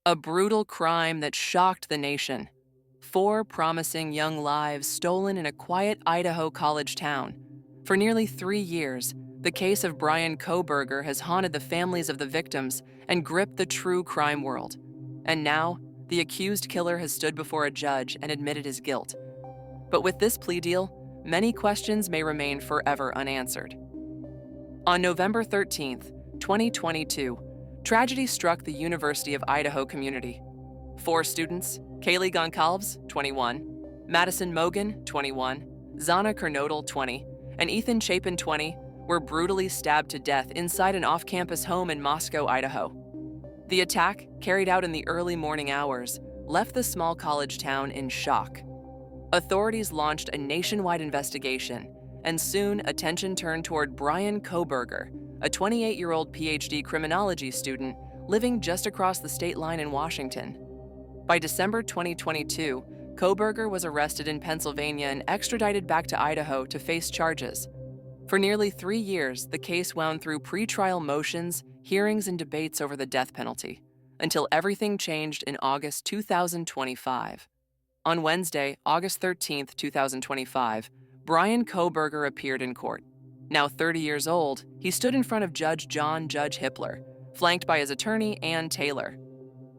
A brutal crime that shocked the nation. 4 promising young lives stolen in a quiet Idaho college town. For nearly 3 years, the case of Bryan Kohberger has haunted the families of the victims and gripped the true crime world. And now, the accused killer has stood before a judge and admitted his guilt. But with this plea deal, many questions may remain forever unanswered. On November 13th, 2022, tragedy struck the University of Idaho community. 4 students, Kaylee Goncalves, 21, Madison Mogen, 21, Xana Kernodle, 20, and Ethan Chapin, 20, were brutally stabbed to death inside an off-campus home in Moscow, Idaho. The attack, carried out in the early morning hours, left the small college town in shock. Authorities launched a nationwide investigation, and soon attention turned toward Bryan Kohberger, a 28-year-old PhD criminology student living just across the state line in Washington. By December 2022, Kohberger was arrested in Pennsylvania and extradited back to Idaho to face charges. For nearly 3 years, the case wound through pretrial motions, hearings, and debates over the death penalty, until everything changed in August 2025. On Wednesday, August 13, 2025, Bryan Kohberger appeared in court. Now 30 years old, he stood in front of Judge Hippler, flanked by his attorney, Ann Taylor.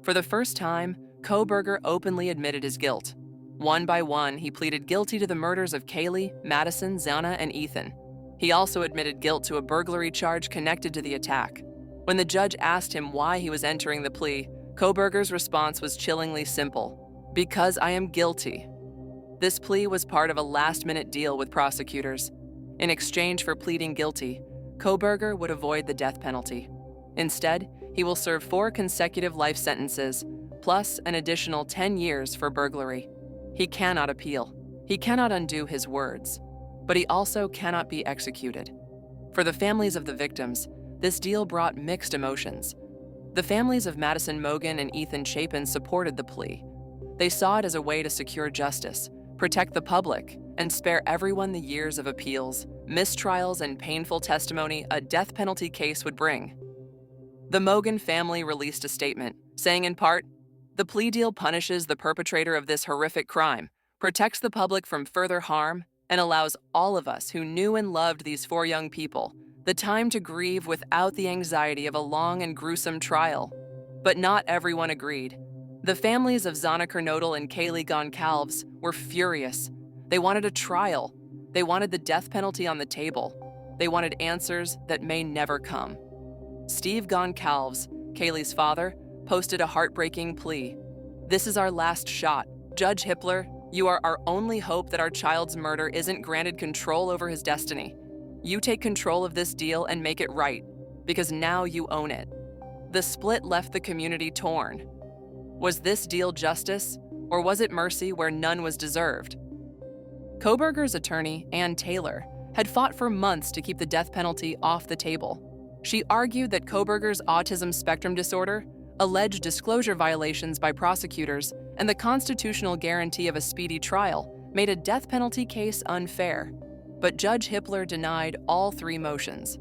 For the first time, Kohberger openly admitted his guilt. One by one, he pleaded guilty to the murders of Kaylee, Madison, Xana, and Ethan. He also admitted guilt to a burglary charge connected to the attack. When the judge asked him why he was entering the plea, Kohberger's response was chillingly simple: "Because I am guilty." This plea was part of a last-minute deal with prosecutors. In exchange for pleading guilty, Kohberger would avoid the death penalty. Instead, he will serve 4 consecutive life sentences, plus an additional 10 years for burglary. He cannot appeal. He cannot undo his words. But he also cannot be executed. For the families of the victims, this deal brought mixed emotions. The families of Madison Mogen and Ethan Chapin supported the plea. They saw it as a way to secure justice, protect the public, and spare everyone the years of appeals, mistrials, and painful testimony a death penalty case would bring. The Mogen family released a statement, saying in part, "The plea deal punishes the perpetrator of this horrific crime, protects the public from further harm, and allows all of us who knew and loved these 4 young people the time to grieve without the anxiety of a long and gruesome trial." But not everyone agreed. The families of Xana Kernodle and Kaylee Goncalves were furious. They wanted a trial. They wanted the death penalty on the table. They wanted answers that may never come. Steve Goncalves, Kaylee's father, posted a heartbreaking plea. "This is our last shot. Judge Hippler, you are our only hope that our child's murder isn't granted control over his destiny. You take control of this deal and make it right, because now you own it." The split left the community torn. Was this deal justice, or was it mercy where none was deserved? Kohberger's attorney, Ann Taylor, had fought for months to keep the death penalty off the table. She argued that Kohberger's autism spectrum disorder, alleged disclosure violations by prosecutors, and the constitutional guarantee of a speedy trial made a death penalty case unfair. But Judge Hippler denied all 3 motions.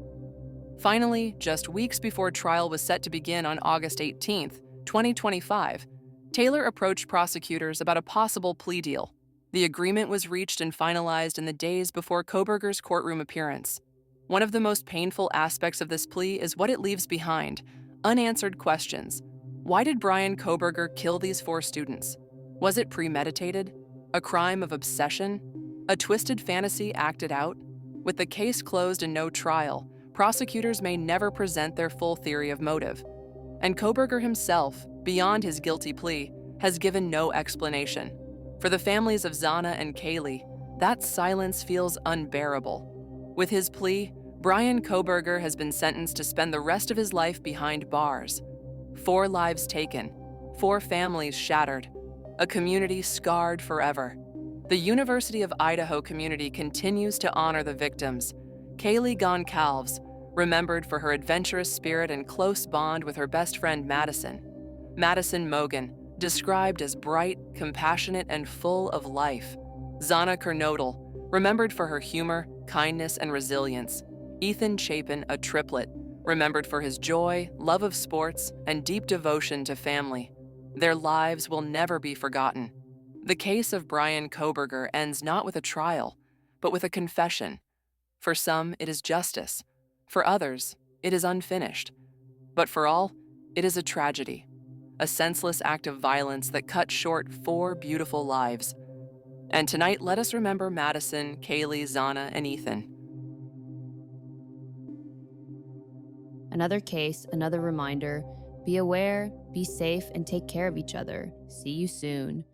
Finally, just weeks before trial was set to begin on August 18, 2025, Taylor approached prosecutors about a possible plea deal. The agreement was reached and finalized in the days before Kohberger's courtroom appearance. One of the most painful aspects of this plea is what it leaves behind: unanswered questions. Why did Bryan Kohberger kill these 4 students? Was it premeditated? A crime of obsession? A twisted fantasy acted out? With the case closed and no trial, prosecutors may never present their full theory of motive. And Kohberger himself, beyond his guilty plea, has given no explanation. For the families of Xana and Kaylee, that silence feels unbearable. With his plea, Bryan Kohberger has been sentenced to spend the rest of his life behind bars. 4 lives taken, 4 families shattered, a community scarred forever. The University of Idaho community continues to honor the victims. Kaylee Goncalves, remembered for her adventurous spirit and close bond with her best friend Madison. Madison Mogen, described as bright, compassionate, and full of life. Xana Kernodle, remembered for her humor, kindness, and resilience. Ethan Chapin, a triplet, remembered for his joy, love of sports, and deep devotion to family. Their lives will never be forgotten. The case of Bryan Kohberger ends not with a trial, but with a confession. For some, it is justice. For others, it is unfinished. But for all, it is a tragedy, a senseless act of violence that cut short 4 beautiful lives. And tonight, let us remember Madison, Kaylee, Xana, and Ethan. Another case, another reminder. Be aware, be safe, and take care of each other. See you soon.